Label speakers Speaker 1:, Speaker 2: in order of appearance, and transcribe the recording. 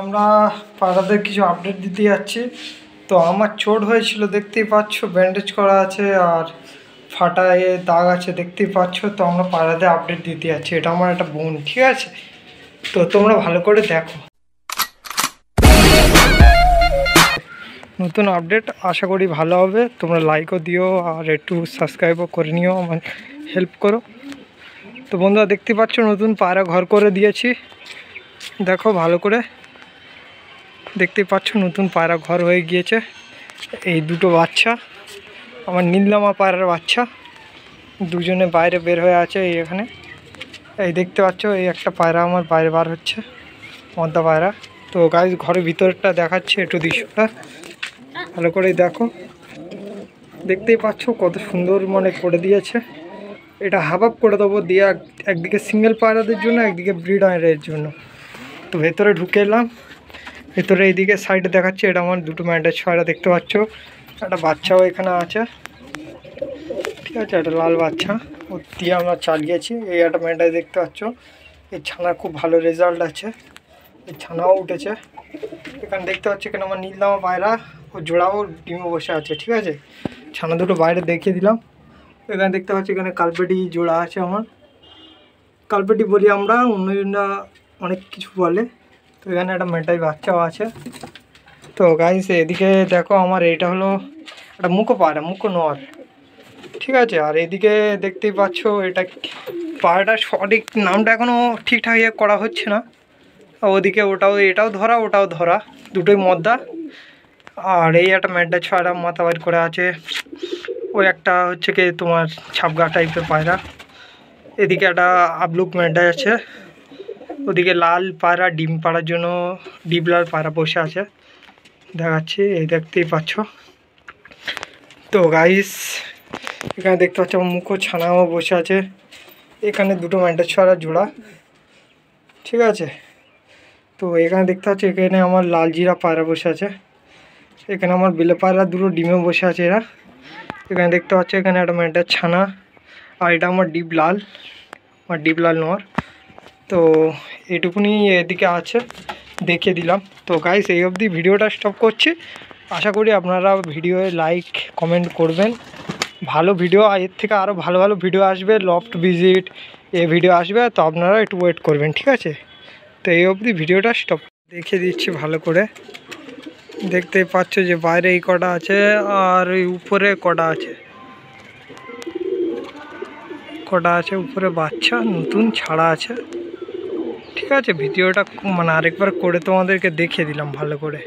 Speaker 1: আমরা পাড়াদের কিছু আপডেট দিতে যাচ্ছি। তো আমার চোট হয়েছিল দেখতেই পাচ্ছ, ব্যান্ডেজ করা আছে আর ফাটায় দাগ আছে দেখতেই পাচ্ছ। তো আমরা পাড়াদের আপডেট দিতে যাচ্ছি। এটা আমার একটা বোন, ঠিক আছে? তো তোমরা ভালো করে দেখো নতুন আপডেট, আশা করি ভালো হবে। তোমরা লাইকও দিও আর একটু সাবস্ক্রাইবও করে নিও, আমার হেল্প করো। তো বন্ধুরা দেখতে পাচ্ছ নতুন পায়রা ঘর করে দিয়েছি, দেখো ভালো করে দেখতেই পাচ্ছ নতুন পায়রা ঘর হয়ে গিয়েছে। এই দুটো বাচ্চা আমার নীললামা পায়রার বাচ্চা, দুজনে বাইরে বের হয়ে আছে। এই এখানে এই দেখতে পাচ্ছ, এই একটা পায়রা আমার বাইরে বার হচ্ছে, মদ্দা পায়রা। তো গাইস ঘরের ভিতরটা দেখাচ্ছে একটু দৃশ্যটা, ভালো করে দেখো। দেখতেই পাচ্ছ কত সুন্দর মানে করে দিয়েছে। এটা হাফ আপ করে দেবো দিয়ে একদিকে সিঙ্গেল পায়রাদের জন্য, একদিকে ব্রিডারের জন্য। তো ভেতরে ঢুকে এলাম, ভেতরে এইদিকে সাইডে দেখাচ্ছে এটা আমার দুটো ম্যান্ডেজ পায়রা দেখতে পাচ্ছ। একটা বাচ্চাও এখানে আছে, ঠিক আছে? একটা লাল বাচ্চা, ওর দিয়ে আমরা চালিয়েছি। এই একটা ম্যান্ডেজ দেখতে পাচ্ছ, এই ছানার খুব ভালো রেজাল্ট আছে, এই ছানাও উঠেছে। এখানে দেখতে পাচ্ছি এখানে আমার নীললামা পায়রা, ও জোড়াও ডিমে বসে আছে, ঠিক আছে? ছানা দুটো বাইরে দেখিয়ে দিলাম। এখানে দেখতে পাচ্ছি এখানে কালপেটি জোড়া আছে আমার, কালপেটি বলি আমরা, অন্যজনরা অনেক কিছু বলে। তো এখানে একটা মেটাই বাচ্চাও আছে। তো গাইস এদিকে দেখো আমার এইটা হলো একটা মুখো পায়রা, মুখো নর, ঠিক আছে? আর এদিকে দেখতেই পাচ্ছ এটা পায়রাটার সঠিক নামটা এখনও ঠিকঠাক ইয়ে করা হচ্ছে না। ওদিকে ওটাও, এটাও ধরা ওটাও ধরা, দুটোই মদ্দা। আর এই একটা ম্যাডা ছয়টা মাথা বাইর করে আছে। ওই একটা হচ্ছে কি তোমার ছাপগা টাইপের পায়রা। এদিকে একটা আবলুক ম্যাডা আছে, ওদিকে লাল পায়রা ডিম পাড়ার জন্য ডিপ লাল পায়রা বসে আছে, দেখাচ্ছি এই দেখতেই পাচ্ছ। তো গাইস এখানে দেখতে পাচ্ছ আমার মুখো ছানাও বসে আছে। এখানে দুটো ম্যান্ডেজ ছড়া জোড়া, ঠিক আছে? তো এখানে দেখতে পাচ্ছ এখানে আমার লাল জিরা পায়রা বসে আছে। এখানে আমার বেলে পায়রা দুটো ডিমে বসে আছে এরা। এখানে দেখতে পাচ্ছ এখানে একটা ম্যান্ডেজ ছানা, আর এটা আমার ডিপ লাল, আমার ডিপ লাল নর। তো এইটুকুনি এদিকে আছে, দেখিয়ে দিলাম। তো গাইস এই অবধি ভিডিওটা স্টপ করছি। আশা করি আপনারা ভিডিওয়ে লাইক কমেন্ট করবেন। ভালো ভিডিও, এর থেকে আরও ভালো ভালো ভিডিও আসবে, লফট ভিজিট এ ভিডিও আসবে। তো আপনারা একটু ওয়েট করবেন, ঠিক আছে? তো এই অবধি ভিডিওটা স্টপ দেখিয়ে দিচ্ছি ভালো করে। দেখতেই পাচ্ছ যে বাইরে এই কটা আছে আর এই উপরে কটা আছে, উপরে বাচ্চা নতুন ছাড়া আছে, ঠিক আছে? ভিডিওটা মানে আরেকবার করে তোমাদেরকে দেখিয়ে দিলাম ভালো করে।